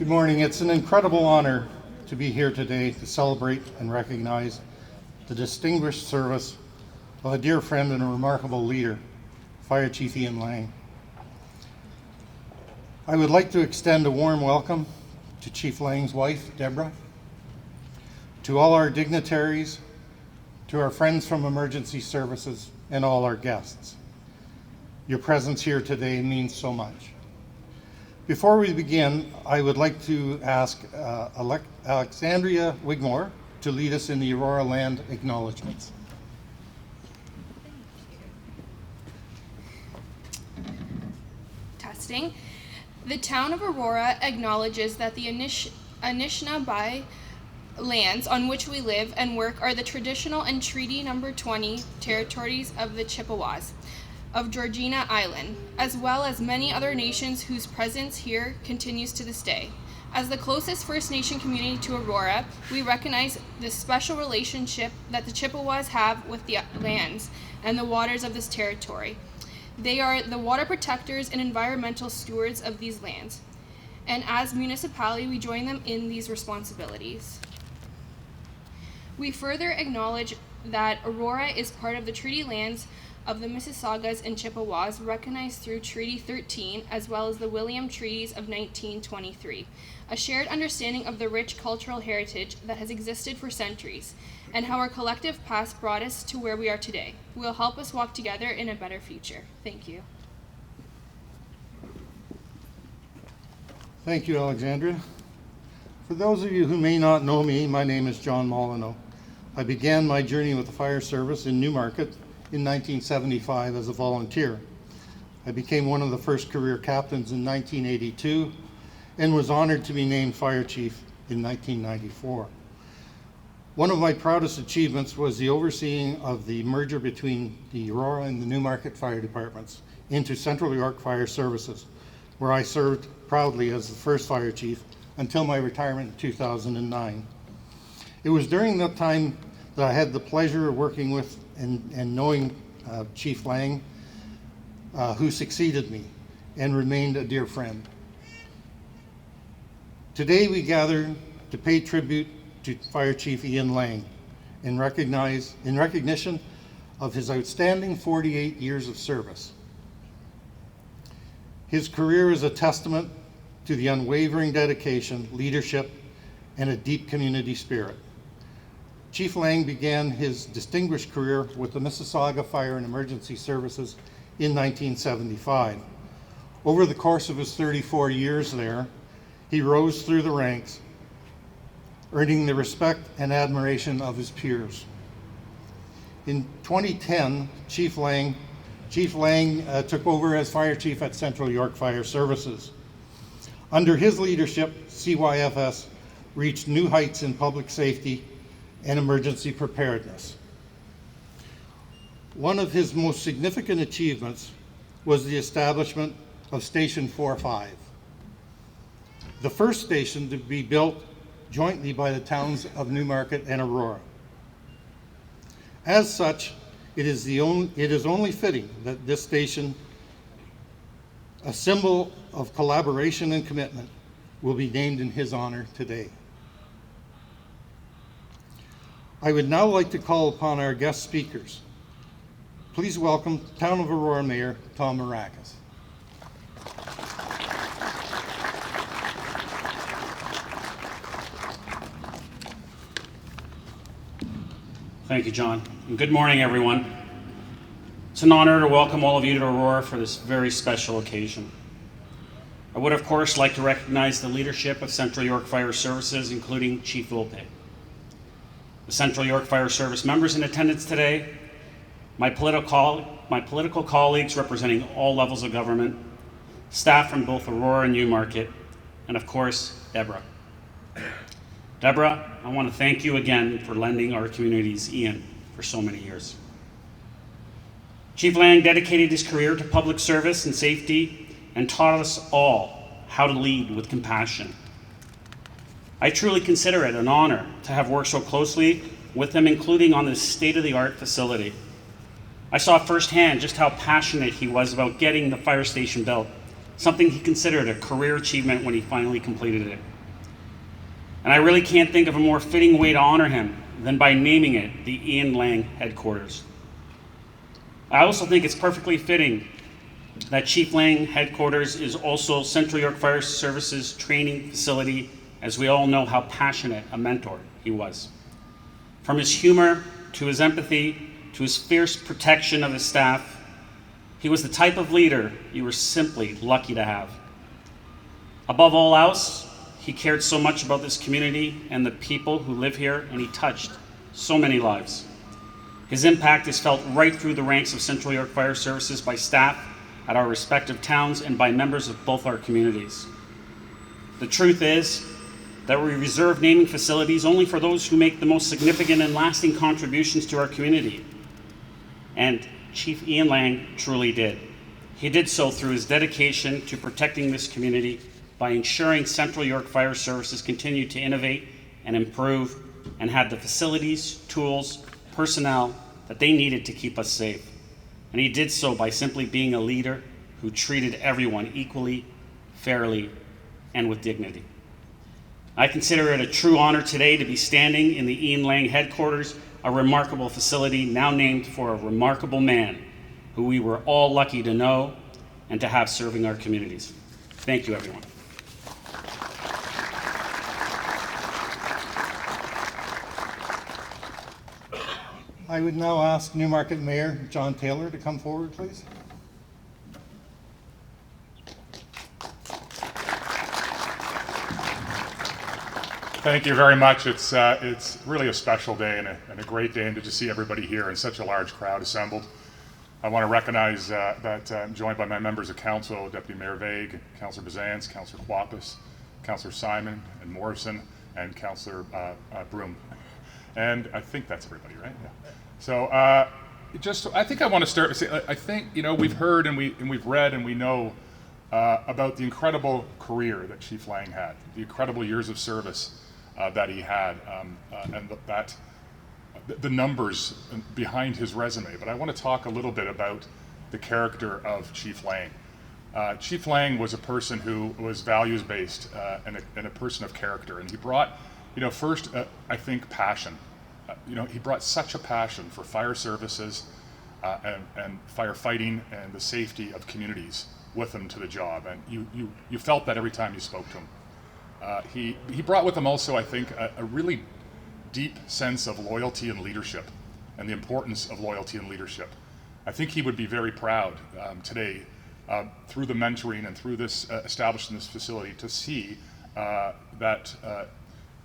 Good morning. It's an incredible honor to be here today to celebrate and recognize the distinguished service of a dear friend and a remarkable leader, Fire Chief Ian Lang. I would like to extend a warm welcome to Chief Lang's wife, Deborah, to all our dignitaries, to our friends from emergency services, and all our guests. Your presence here today means so much. Before we begin, I would like to ask Alexandria Wigmore to lead us in the Aurora Land acknowledgements. Testing. The town of Aurora acknowledges that the Anishinaabe lands on which we live and work are the traditional and Treaty Number 20 territories of the Chippewas of Georgina Island, as well as many other nations whose presence here continues to this day. As the closest First Nation community to Aurora, we recognize the special relationship that the Chippewas have with the lands and the waters of this territory. They are the water protectors and environmental stewards of these lands, and as municipality, we join them in these responsibilities. We further acknowledge that Aurora is part of the treaty lands of the Mississaugas and Chippewas, recognized through Treaty 13, as well as the William Treaties of 1923, a shared understanding of the rich cultural heritage that has existed for centuries, and how our collective past brought us to where we are today. Will help us walk together in a better future. Thank you. Thank you, Alexandria. For those of you who may not know me, my name is John Molyneux. I began my journey with the fire service in Newmarket in 1975 as a volunteer. I became one of the first career captains in 1982 and was honored to be named fire chief in 1994. One of my proudest achievements was the overseeing of the merger between the Aurora and the Newmarket fire departments into Central York Fire Services, where I served proudly as the first fire chief until my retirement in 2009. It was during that time that I had the pleasure of working with and knowing Chief Lang, who succeeded me and remained a dear friend. Today we gather to pay tribute to Fire Chief Ian Lang in recognition of his outstanding 48 years of service. His career is a testament to the unwavering dedication, leadership, and a deep community spirit. Chief Lang began his distinguished career with the Mississauga Fire and Emergency Services in 1975. Over the course of his 34 years there, he rose through the ranks, earning the respect and admiration of his peers. In 2010, Chief Lang took over as fire chief at Central York Fire Services. Under his leadership, CYFS reached new heights in public safety and emergency preparedness. One of his most significant achievements was the establishment of Station 4-5, the first station to be built jointly by the towns of Newmarket and Aurora. As such, it is only fitting that this station, a symbol of collaboration and commitment, will be named in his honor today. I would now like to call upon our guest speakers. Please welcome Town of Aurora Mayor Tom Marakis. Thank you, John. And good morning, everyone. It's an honor to welcome all of you to Aurora for this very special occasion. I would, of course, like to recognize the leadership of Central York Fire Services, including Chief Volpe, the Central York Fire Service members in attendance today, my political colleagues representing all levels of government, staff from both Aurora and Newmarket, and of course, Deborah. Deborah, I want to thank you again for lending our communities Ian for so many years. Chief Lang dedicated his career to public service and safety and taught us all how to lead with compassion. I truly consider it an honor to have worked so closely with him, including on this state-of-the-art facility. I saw firsthand just how passionate he was about getting the fire station built, something he considered a career achievement when he finally completed it. And I really can't think of a more fitting way to honor him than by naming it the Ian Lang Headquarters. I also think it's perfectly fitting that Chief Lang Headquarters is also Central York Fire Services training facility, as we all know how passionate a mentor he was. From his humor to his empathy to his fierce protection of his staff, he was the type of leader you were simply lucky to have. Above all else, he cared so much about this community and the people who live here, and he touched so many lives. His impact is felt right through the ranks of Central York Fire Services by staff at our respective towns and by members of both our communities. The truth is that we reserve naming facilities only for those who make the most significant and lasting contributions to our community. And Chief Ian Lang truly did. He did so through his dedication to protecting this community by ensuring Central York Fire Services continued to innovate and improve and had the facilities, tools, personnel that they needed to keep us safe. And he did so by simply being a leader who treated everyone equally, fairly, and with dignity. I consider it a true honor today to be standing in the Ian Lang Headquarters, a remarkable facility now named for a remarkable man who we were all lucky to know and to have serving our communities. Thank you, everyone. I would now ask Newmarket Mayor John Taylor to come forward, please. Thank you very much. It's really a special day and a great day, and to just see everybody here and such a large crowd assembled. I want to recognize that I'm joined by my members of council, Deputy Mayor Vague, Councillor Bazans, Councillor Quapis, Councillor Simon and Morrison, and Councillor Broom. And I think that's everybody, right? Yeah. So I think I want to start with saying, I think, we've heard and we've read and we know about the incredible career that Chief Lang had, the incredible years of service that he had, and the numbers behind his resume. But I want to talk a little bit about the character of Chief Lang. Chief Lang was a person who was values-based and a person of character, and he brought, first, I think, passion. He brought such a passion for fire services and firefighting and the safety of communities with him to the job, and you felt that every time you spoke to him. He brought with him also, I think, a really deep sense of loyalty and leadership, and the importance of loyalty and leadership. I think he would be very proud today, through the mentoring and through this establishing this facility, to see that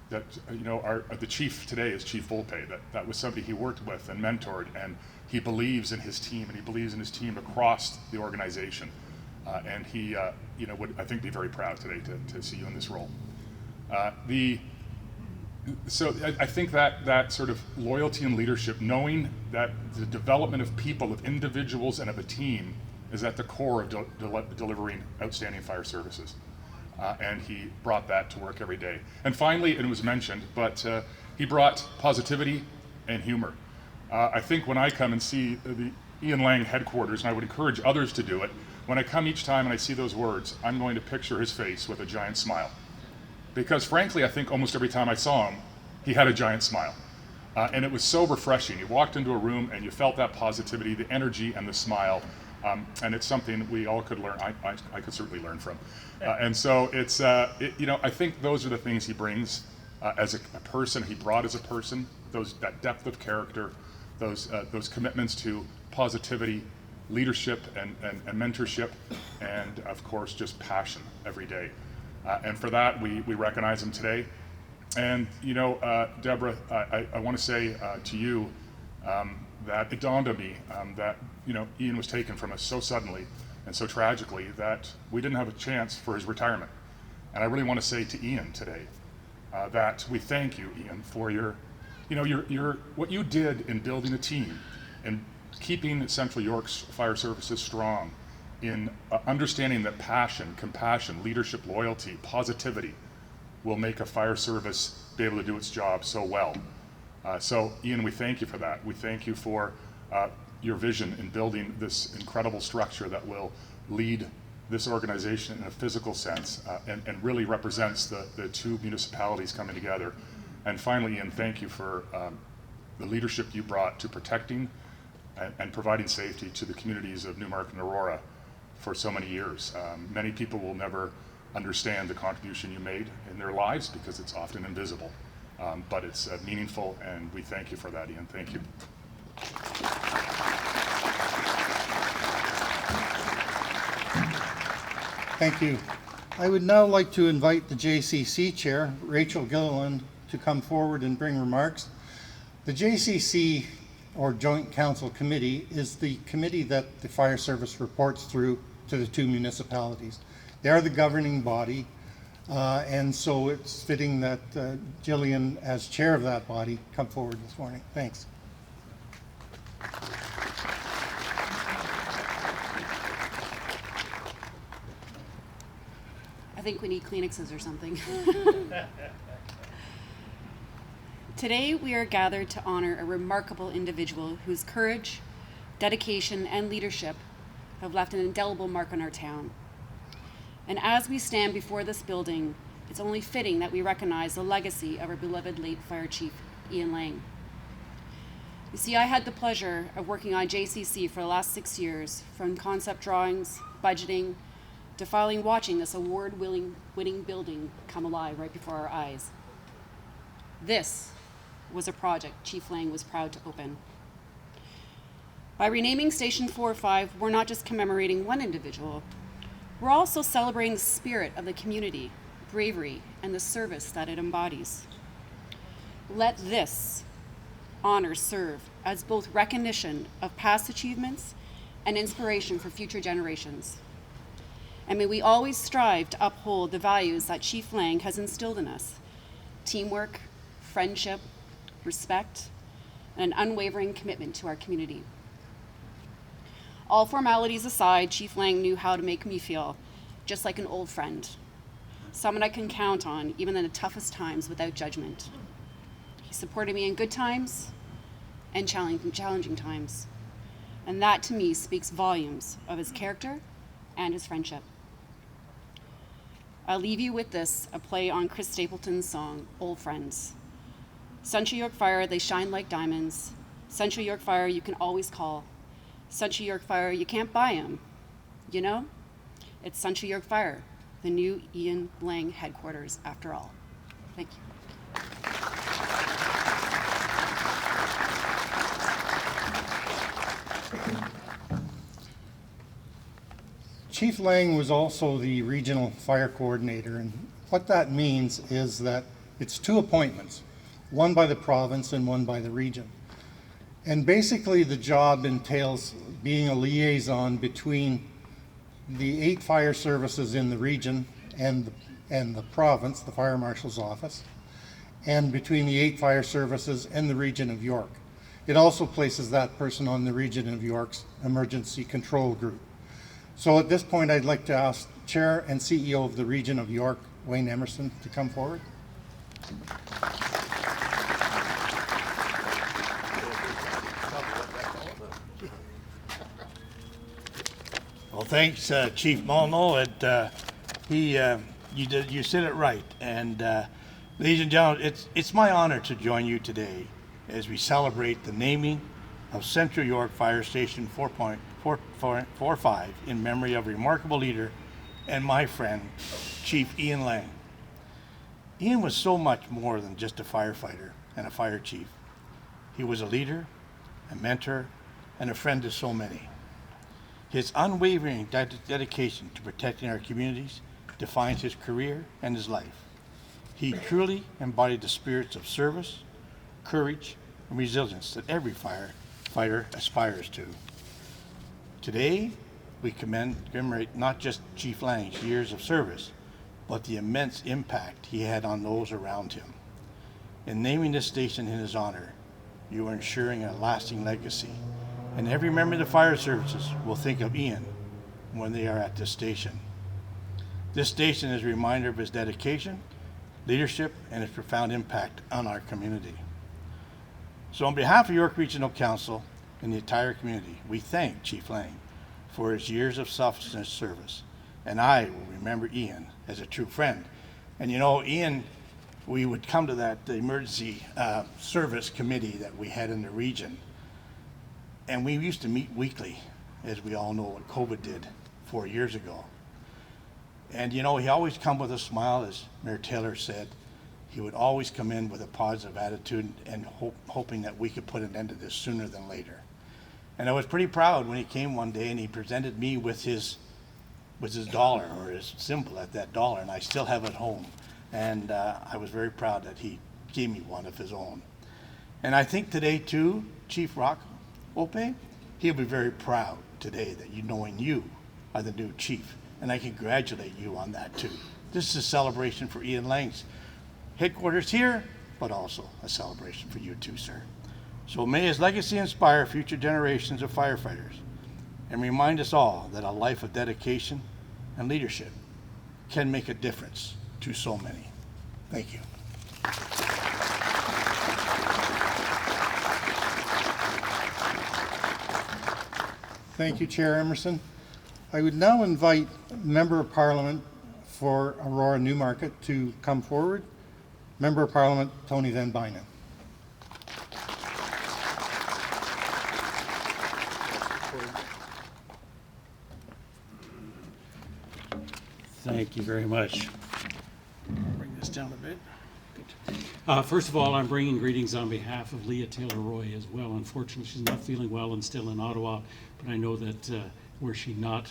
the chief today is Chief Volpe. That was somebody he worked with and mentored, and he believes in his team, and he believes in his team across the organization. And he, would, I think, be very proud today to see you in this role. So I think that sort of loyalty and leadership, knowing that the development of people, of individuals, and of a team is at the core of delivering outstanding fire services. And he brought that to work every day. And finally, it was mentioned, but he brought positivity and humor. I think when I come and see the Ian Lang Headquarters, and I would encourage others to do it, when I come each time and I see those words, I'm going to picture his face with a giant smile. Because frankly, I think almost every time I saw him, he had a giant smile. And it was so refreshing. You walked into a room and you felt that positivity, the energy and the smile. And it's something we all could learn. I could certainly learn from. And so it's, I think those are the things he brings as a person, he brought as a person, that depth of character, those commitments to positivity, leadership and mentorship, and of course just passion every day. And for that, we recognize him today. And Deborah, I want to say to you that it dawned on me that Ian was taken from us so suddenly and so tragically that we didn't have a chance for his retirement. And I really want to say to Ian today that we thank you, Ian, for your what you did in building a team and keeping Central York's fire services strong, in understanding that passion, compassion, leadership, loyalty, positivity will make a fire service be able to do its job so well. So Ian, we thank you for that. We thank you for your vision in building this incredible structure that will lead this organization in a physical sense, and really represents the two municipalities coming together. And finally, Ian, thank you for the leadership you brought to protecting and providing safety to the communities of Newmarket and Aurora for so many years. Many people will never understand the contribution you made in their lives because it's often invisible. But it's meaningful, and we thank you for that, Ian. Thank you. Thank you. I would now like to invite the JCC Chair, Rachel Gilliland, to come forward and bring remarks. The JCC, or Joint Council Committee, is the committee that the fire service reports through to the two municipalities. They are the governing body, and so it's fitting that Jillian, as chair of that body, come forward this morning. Thanks. I think we need Kleenexes or something. Today we are gathered to honor a remarkable individual whose courage, dedication, and leadership have left an indelible mark on our town. And as we stand before this building, it's only fitting that we recognize the legacy of our beloved late Fire Chief Ian Lang. You see, I had the pleasure of working on JCC for the last 6 years, from concept drawings, budgeting, to finally watching this award-winning building come alive right before our eyes. This was a project Chief Lang was proud to open. By renaming Station 4-5, we're not just commemorating one individual, we're also celebrating the spirit of the community, bravery, and the service that it embodies. Let this honor serve as both recognition of past achievements and inspiration for future generations. And may we always strive to uphold the values that Chief Lang has instilled in us: teamwork, friendship, respect, and an unwavering commitment to our community. All formalities aside, Chief Lang knew how to make me feel just like an old friend, someone I can count on even in the toughest times without judgment. He supported me in good times and challenging times, and that to me speaks volumes of his character and his friendship. I'll leave you with this, a play on Chris Stapleton's song, Old Friends. Central York Fire, they shine like diamonds. Central York Fire, you can always call. Central York Fire, you can't buy them. You know, it's Central York Fire, the new Ian Lang headquarters after all. Thank you. Chief Lang was also the regional fire coordinator, and what that means is that it's two appointments, one by the province and one by the region. And basically the job entails being a liaison between the 8 fire services in the region and the province, the fire marshal's office, and between the 8 fire services and the region of York. It also places that person on the region of York's emergency control group. So at this point, I'd like to ask Chair and CEO of the region of York, Wayne Emerson, to come forward. Well, thanks, Chief Molyneux. You said it right. And ladies and gentlemen, it's my honor to join you today as we celebrate the naming of Central York Fire Station 4.45 in memory of a remarkable leader and my friend, Chief Ian Lang. Ian was so much more than just a firefighter and a fire chief. He was a leader, a mentor, and a friend to so many. His unwavering dedication to protecting our communities defines his career and his life. He truly embodied the spirits of service, courage, and resilience that every firefighter aspires to. Today, we commemorate not just Chief Lang's years of service, but the immense impact he had on those around him. In naming this station in his honor, you are ensuring a lasting legacy, and every member of the fire services will think of Ian when they are at this station. This station is a reminder of his dedication, leadership, and his profound impact on our community. So on behalf of York Regional Council and the entire community, we thank Chief Lang for his years of selfless service and I will remember Ian as a true friend. And you know, Ian, we would come to that emergency service committee that we had in the region, and we used to meet weekly, as we all know what COVID did 4 years ago. And you know, he always come with a smile, as Mayor Taylor said. He would always come in with a positive attitude and hoping that we could put an end to this sooner than later. And I was pretty proud when he came one day and he presented me with his dollar, or his symbol at that dollar, and I still have it home. And I was very proud that he gave me one of his own. And I think today too, Chief Rock Ope, he'll be very proud today that knowing you are the new chief. And I congratulate you on that too. This is a celebration for Ian Lang's headquarters here, but also a celebration for you too, sir. So may his legacy inspire future generations of firefighters and remind us all that a life of dedication and leadership can make a difference to so many. Thank you. Thank you, Chair Emerson. I would now invite Member of Parliament for Aurora Newmarket to come forward. Member of Parliament Tony Van Bynen. Thank you very much. Bring this down a bit. Good. First of all, I'm bringing greetings on behalf of Leah Taylor-Roy as well. Unfortunately, she's not feeling well and still in Ottawa, but I know that were she not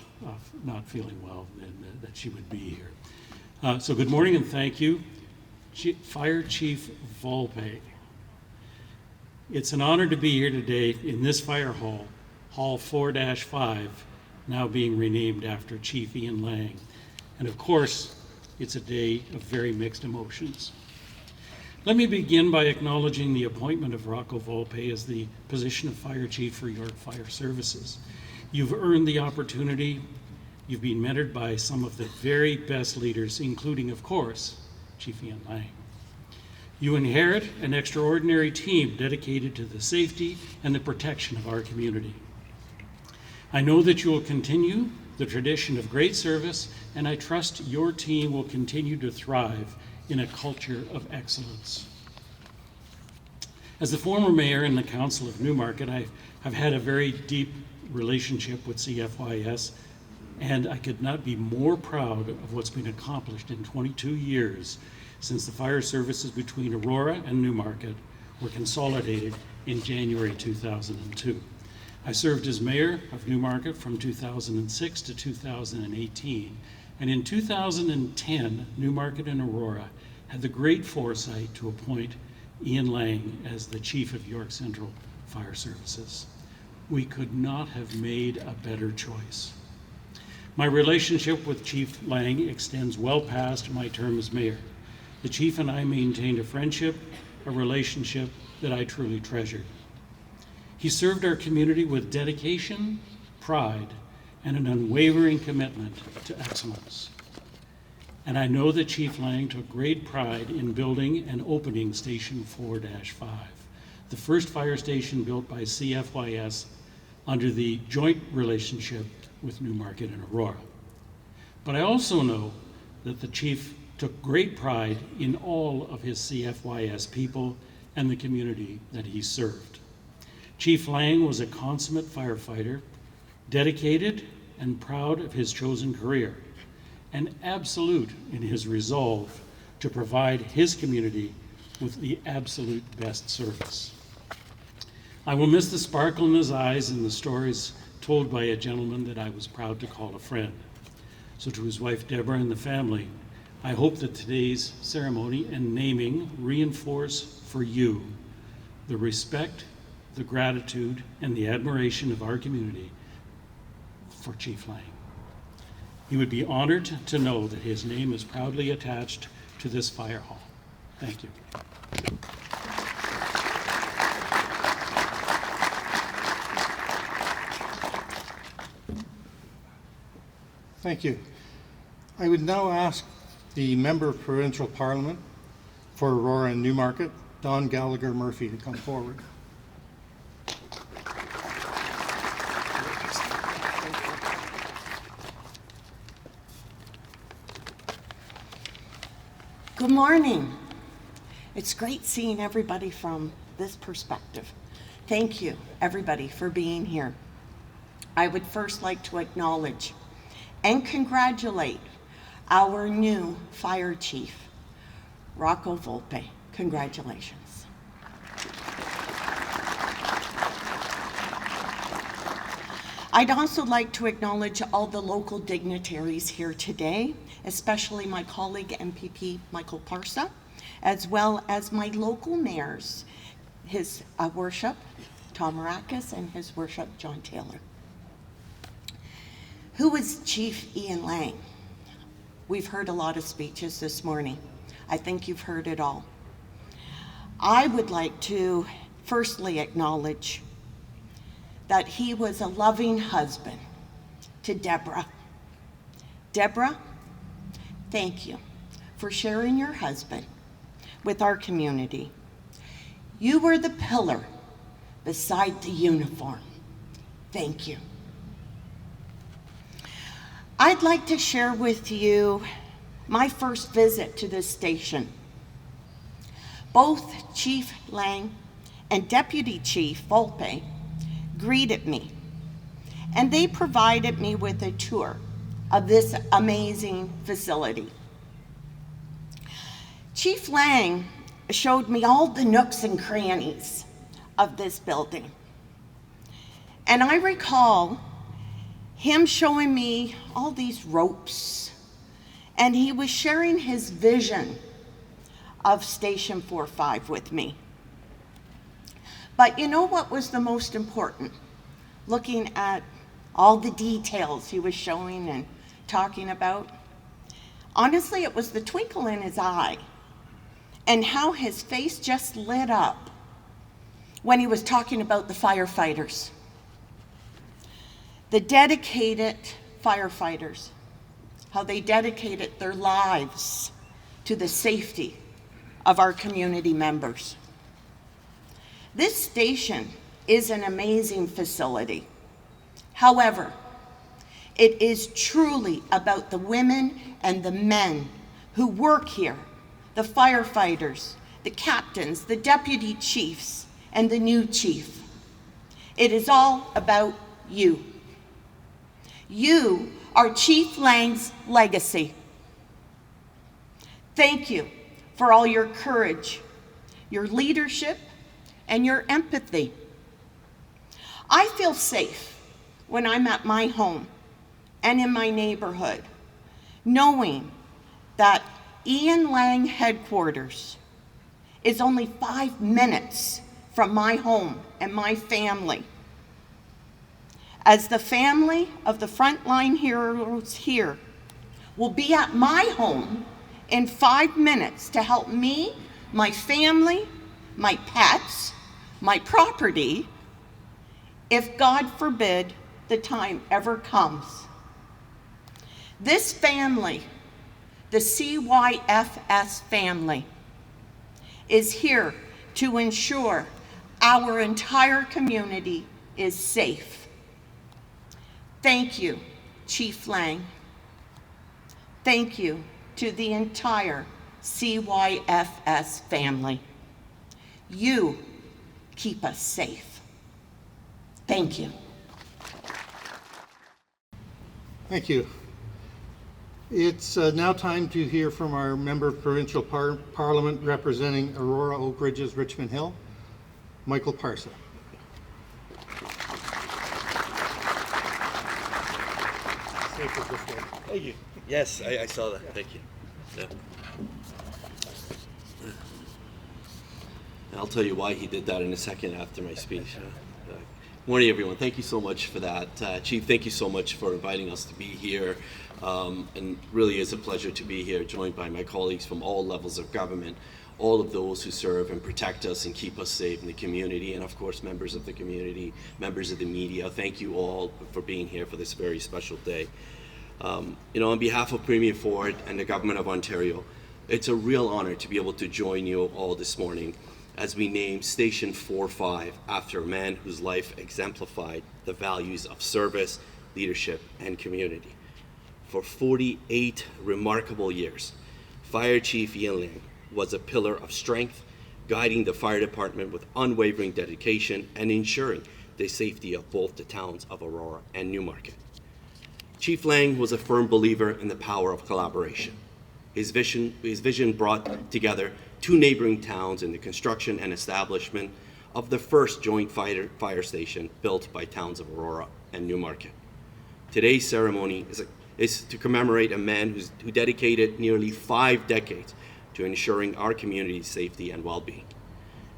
feeling well, then that she would be here. So good morning and thank you. Fire Chief Volpe. It's an honor to be here today in this fire hall, Hall 4-5, now being renamed after Chief Ian Lang. And of course, it's a day of very mixed emotions. Let me begin by acknowledging the appointment of Rocco Volpe as the position of Fire Chief for York Fire Services. You've earned the opportunity. You've been mentored by some of the very best leaders, including, of course, Chief Ian Lang. You inherit an extraordinary team dedicated to the safety and the protection of our community. I know that you will continue the tradition of great service, and I trust your team will continue to thrive in a culture of excellence. As the former mayor in the Council of Newmarket, I've had a very deep relationship with CFYS, and I could not be more proud of what's been accomplished in 22 years since the fire services between Aurora and Newmarket were consolidated in January 2002. I served as mayor of Newmarket from 2006 to 2018, and in 2010, Newmarket and Aurora had the great foresight to appoint Ian Lang as the chief of York Central Fire Services. We could not have made a better choice. My relationship with Chief Lang extends well past my term as mayor. The chief and I maintained a friendship, a relationship that I truly treasured. He served our community with dedication, pride, and an unwavering commitment to excellence. And I know that Chief Lang took great pride in building and opening Station 4-5, the first fire station built by CFYS under the joint relationship with Newmarket and Aurora. But I also know that the chief took great pride in all of his CFYS people and the community that he served. Chief Lang was a consummate firefighter, dedicated and proud of his chosen career, and absolute in his resolve to provide his community with the absolute best service. I will miss the sparkle in his eyes and the stories told by a gentleman that I was proud to call a friend. So to his wife Deborah and the family, I hope that today's ceremony and naming reinforce for you the respect, the gratitude, and the admiration of our community for Chief Lang. He would be honored to know that his name is proudly attached to this fire hall. Thank you. Thank you. I would now ask the Member of Provincial Parliament for Aurora and Newmarket, Don Gallagher Murphy, to come forward. Good morning. It's great seeing everybody from this perspective. Thank you, everybody, for being here. I would first like to acknowledge and congratulate our new fire chief, Rocco Volpe. Congratulations. I'd also like to acknowledge all the local dignitaries here today, especially my colleague MPP Michael Parsa, as well as my local mayors, His Worship Tom Marakis and His Worship John Taylor. Who is Chief Ian Lang? We've heard a lot of speeches this morning. I think you've heard it all. I would like to firstly acknowledge that he was a loving husband to Deborah. Deborah, thank you for sharing your husband with our community. You were the pillar beside the uniform. Thank you. I'd like to share with you my first visit to this station. Both Chief Lang and Deputy Chief Volpe greeted me, and they provided me with a tour of this amazing facility. Chief Lang showed me all the nooks and crannies of this building. And I recall him showing me all these ropes, and he was sharing his vision of Station 4-5 with me. But you know what was the most important? Looking at all the details he was showing and talking about. Honestly, it was the twinkle in his eye and how his face just lit up when he was talking about the firefighters. The dedicated firefighters, how they dedicated their lives to the safety of our community members. This station is an amazing facility. However, it is truly about the women and the men who work here, the firefighters, the captains, the deputy chiefs, and the new chief. It is all about you. You are Chief Lang's legacy. Thank you for all your courage, your leadership, and your empathy. I feel safe when I'm at my home and in my neighborhood, knowing that Ian Lang headquarters is only 5 minutes from my home and my family. As the family of the frontline heroes here will be at my home in 5 minutes to help me, my family, my pets, my property, if God forbid the time ever comes. This family, the CYFS family, is here to ensure our entire community is safe. Thank you, Chief Lang. Thank you to the entire CYFS family. You keep us safe. Thank you. Thank you. It's now time to hear from our Member of Provincial Parliament representing Aurora Oak Ridges Richmond Hill, Michael Parsa. Thank you. Yes, I saw that. Thank you. Yeah. I'll tell you why he did that in a second after my speech. Morning, everyone. Thank you so much for that. Chief, thank you so much for inviting us to be here. And really is a pleasure to be here, joined by my colleagues from all levels of government, all of those who serve and protect us and keep us safe in the community, and of course, members of the community, members of the media. Thank you all for being here for this very special day. On behalf of Premier Ford and the Government of Ontario, it's a real honor to be able to join you all this morning as we name Station 4-5 after a man whose life exemplified the values of service, leadership, and community. For 48 remarkable years, Fire Chief Ian Lang was a pillar of strength, guiding the fire department with unwavering dedication and ensuring the safety of both the towns of Aurora and Newmarket. Chief Lang was a firm believer in the power of collaboration. His vision brought together two neighboring towns in the construction and establishment of the first joint fire station built by towns of Aurora and Newmarket. Today's ceremony is to commemorate a man who dedicated nearly 5 decades to ensuring our community's safety and well-being.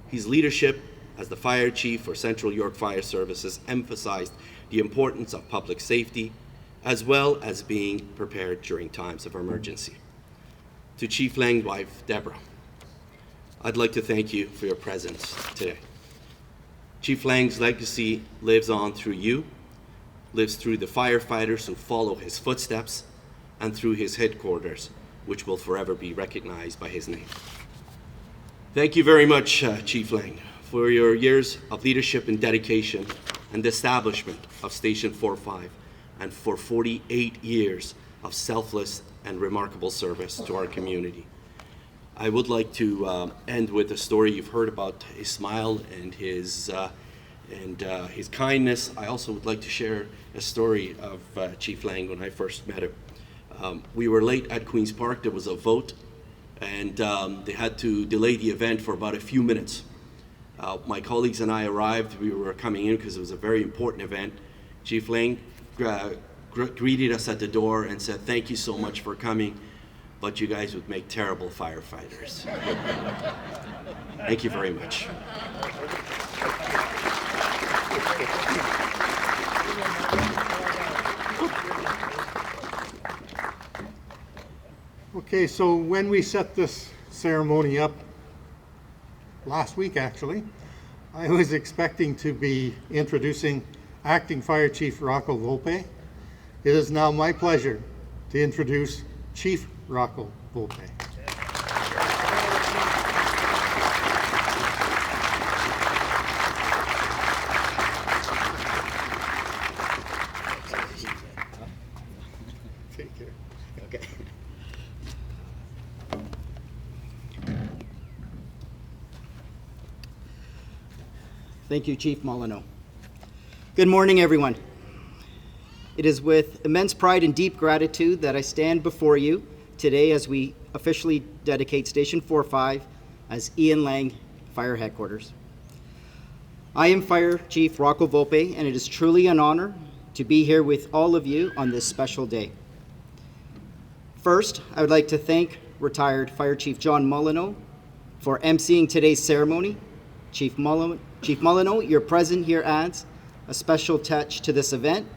His leadership as the fire chief for Central York Fire Services emphasized the importance of public safety, as well as being prepared during times of emergency. To Chief Lang's wife, Deborah, I'd like to thank you for your presence today. Chief Lang's legacy lives on through you, lives through the firefighters who follow his footsteps, and through his headquarters, which will forever be recognized by his name. Thank you very much, Chief Lang, for your years of leadership and dedication and the establishment of Station 4-5, and for 48 years of selfless and remarkable service to our community. I would like to end with a story you've heard about his smile and his kindness. I also would like to share a story of Chief Lang when I first met him. We were late at Queen's Park. There was a vote, and they had to delay the event for about a few minutes. My colleagues and I arrived. We were coming in because it was a very important event. Chief Lang greeted us at the door and said, "Thank you so much for coming, but you guys would make terrible firefighters." Thank you very much. Okay, so when we set this ceremony up, last week actually, I was expecting to be introducing Acting Fire Chief Rocco Volpe. It is now my pleasure to introduce Chief Rocco Volpe. Take care. Okay. Thank you, Chief Molyneux. Good morning, everyone. It is with immense pride and deep gratitude that I stand before you today as we officially dedicate Station 4-5 as Ian Lang Fire Headquarters. I am Fire Chief Rocco Volpe, and it is truly an honor to be here with all of you on this special day. First, I would like to thank retired Fire Chief John Molyneux for emceeing today's ceremony. Chief Molyneux, your presence here adds a special touch to this event,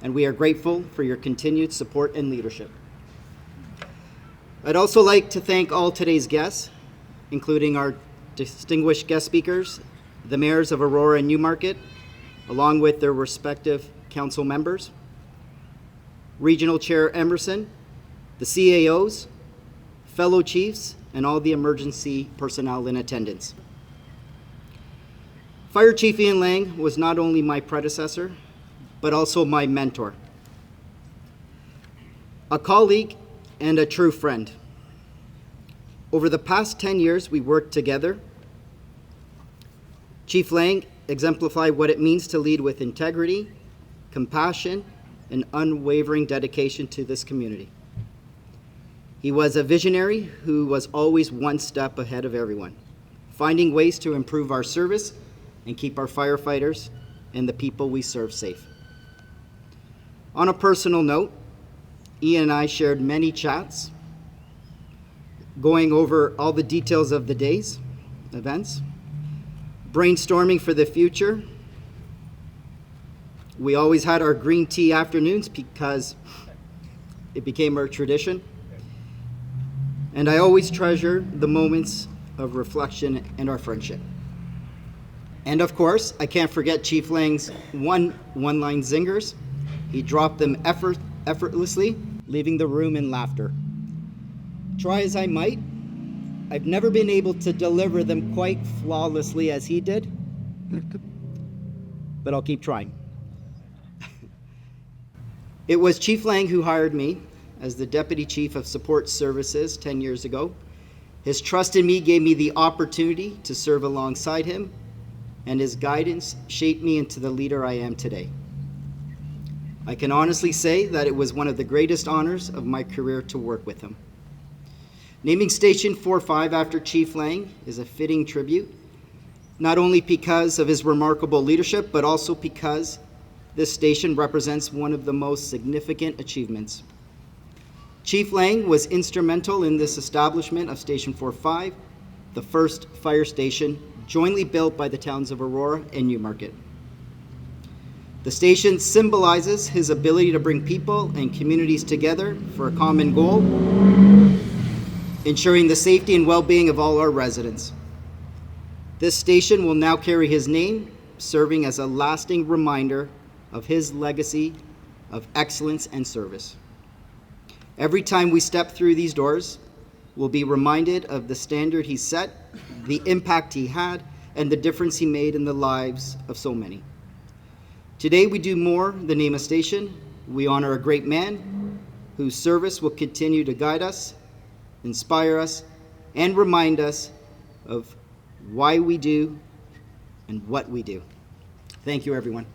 and we are grateful for your continued support and leadership. I'd also like to thank all today's guests, including our distinguished guest speakers, the mayors of Aurora and Newmarket, along with their respective council members, Regional Chair Emerson, the CAOs, fellow chiefs, and all the emergency personnel in attendance. Fire Chief Ian Lang was not only my predecessor, but also my mentor, a colleague, and a true friend. Over the past 10 years, we worked together. Chief Lang exemplified what it means to lead with integrity, compassion, and unwavering dedication to this community. He was a visionary who was always one step ahead of everyone, finding ways to improve our service and keep our firefighters and the people we serve safe. On a personal note, Ian and I shared many chats, going over all the details of the day's events, brainstorming for the future. We always had our green tea afternoons because it became our tradition. And I always treasure the moments of reflection and our friendship. And of course, I can't forget Chief Lang's one-line zingers. He dropped them effortlessly, leaving the room in laughter. Try as I might, I've never been able to deliver them quite flawlessly as he did, but I'll keep trying. It was Chief Lang who hired me as the Deputy Chief of Support Services 10 years ago. His trust in me gave me the opportunity to serve alongside him, and his guidance shaped me into the leader I am today. I can honestly say that it was one of the greatest honors of my career to work with him. Naming Station 4-5 after Chief Lang is a fitting tribute, not only because of his remarkable leadership, but also because this station represents one of the most significant achievements. Chief Lang was instrumental in this establishment of Station 4-5, the first fire station jointly built by the towns of Aurora and Newmarket. The station symbolizes his ability to bring people and communities together for a common goal, ensuring the safety and well-being of all our residents. This station will now carry his name, serving as a lasting reminder of his legacy of excellence and service. Every time we step through these doors, we'll be reminded of the standard he set, the impact he had, and the difference he made in the lives of so many. Today, we do more than name a station. We honor a great man whose service will continue to guide us, inspire us, and remind us of why we do and what we do. Thank you, everyone.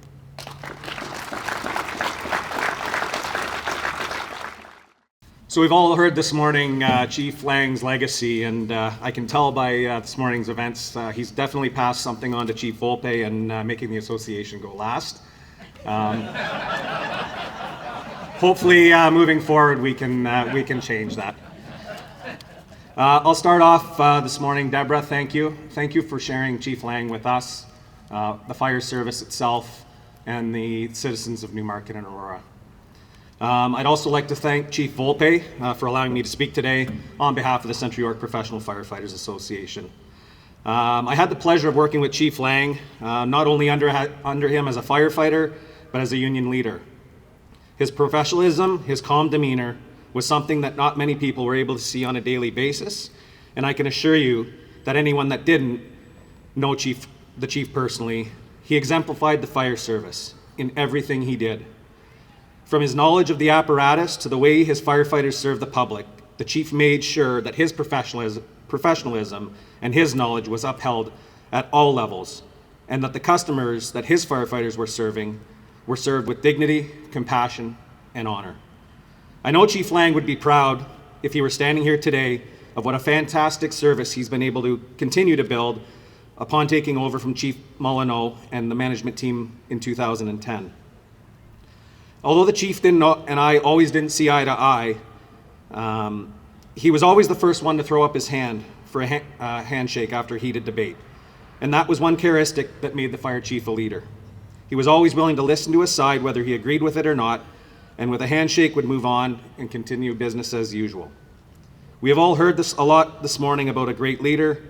So we've all heard this morning Chief Lang's legacy, and I can tell by this morning's events he's definitely passed something on to Chief Volpe and making the association go last. Hopefully, moving forward, we can change that. I'll start off this morning. Deborah, thank you. Thank you for sharing Chief Lang with us, the fire service itself, and the citizens of Newmarket and Aurora. I'd also like to thank Chief Volpe for allowing me to speak today on behalf of the Central York Professional Firefighters Association. I had the pleasure of working with Chief Lang, not only under him as a firefighter, but as a union leader. His professionalism, his calm demeanor, was something that not many people were able to see on a daily basis, and I can assure you that anyone that didn't know the chief personally, he exemplified the fire service in everything he did. From his knowledge of the apparatus to the way his firefighters served the public, the chief made sure that his professionalism and his knowledge was upheld at all levels, and that the customers that his firefighters were serving were served with dignity, compassion, and honor. I know Chief Lang would be proud if he were standing here today of what a fantastic service he's been able to continue to build upon taking over from Chief Molyneux and the management team in 2010. Although the chief and I always didn't see eye to eye, he was always the first one to throw up his hand for a handshake after a heated debate. And that was one characteristic that made the fire chief a leader. He was always willing to listen to his side, whether he agreed with it or not, and with a handshake would move on and continue business as usual. We have all heard this a lot this morning about a great leader,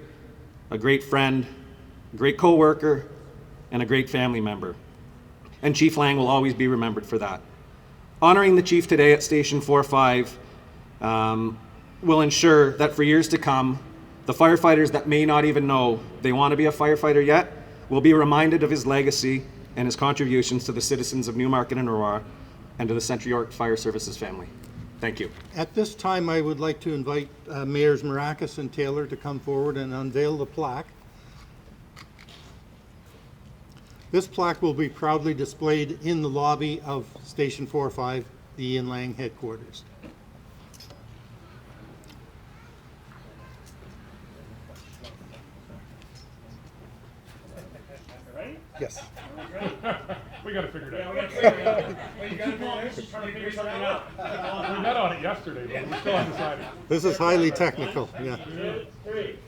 a great friend, a great co-worker, and a great family member. And Chief Lang will always be remembered for that. Honoring the chief today at Station 4-5 will ensure that for years to come, the firefighters that may not even know they want to be a firefighter yet will be reminded of his legacy and his contributions to the citizens of Newmarket and Aurora and to the Central York Fire Services family. Thank you. At this time, I would like to invite Mayors Maracas and Taylor to come forward and unveil the plaque. This plaque will be proudly displayed in the lobby of Station 4-5, the Ian Lang headquarters. Yes. We got to figure it out. We met on it yesterday, but we're still undecided. This is highly technical, yeah. 2, 3.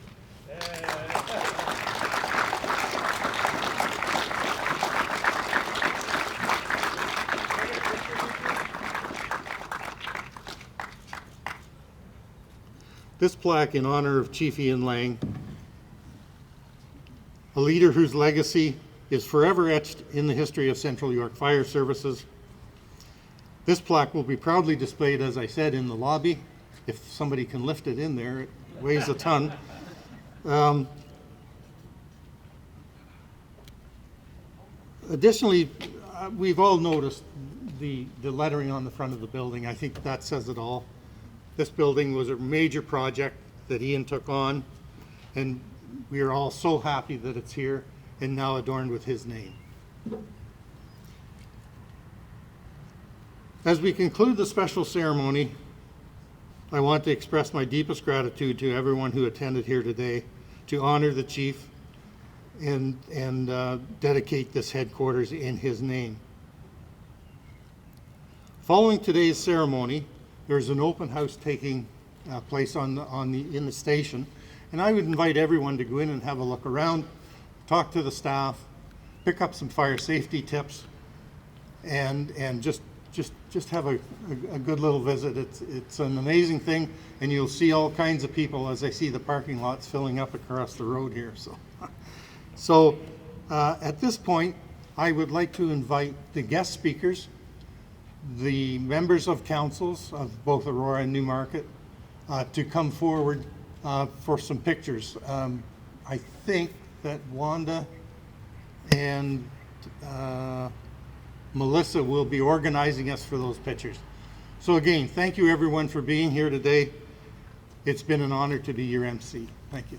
This plaque in honor of Chief Ian Lang, a leader whose legacy is forever etched in the history of Central York Fire Services. This plaque will be proudly displayed, as I said, in the lobby. If somebody can lift it in there, it weighs a ton. Additionally, we've all noticed the lettering on the front of the building. I think that says it all. This building was a major project that Ian took on, and we are all so happy that it's here and now adorned with his name. As we conclude the special ceremony, I want to express my deepest gratitude to everyone who attended here today to honor the chief and dedicate this headquarters in his name. Following today's ceremony, there's an open house taking place in the station, and I would invite everyone to go in and have a look around, talk to the staff, pick up some fire safety tips, and just have a good little visit. It's an amazing thing, and you'll see all kinds of people as I see the parking lots filling up across the road here. So at this point, I would like to invite the guest speakers, the members of councils of both Aurora and Newmarket, to come forward for some pictures. I think that Wanda and Melissa will be organizing us for those pictures. So again, thank you everyone for being here today. It's been an honor to be your MC. Thank you.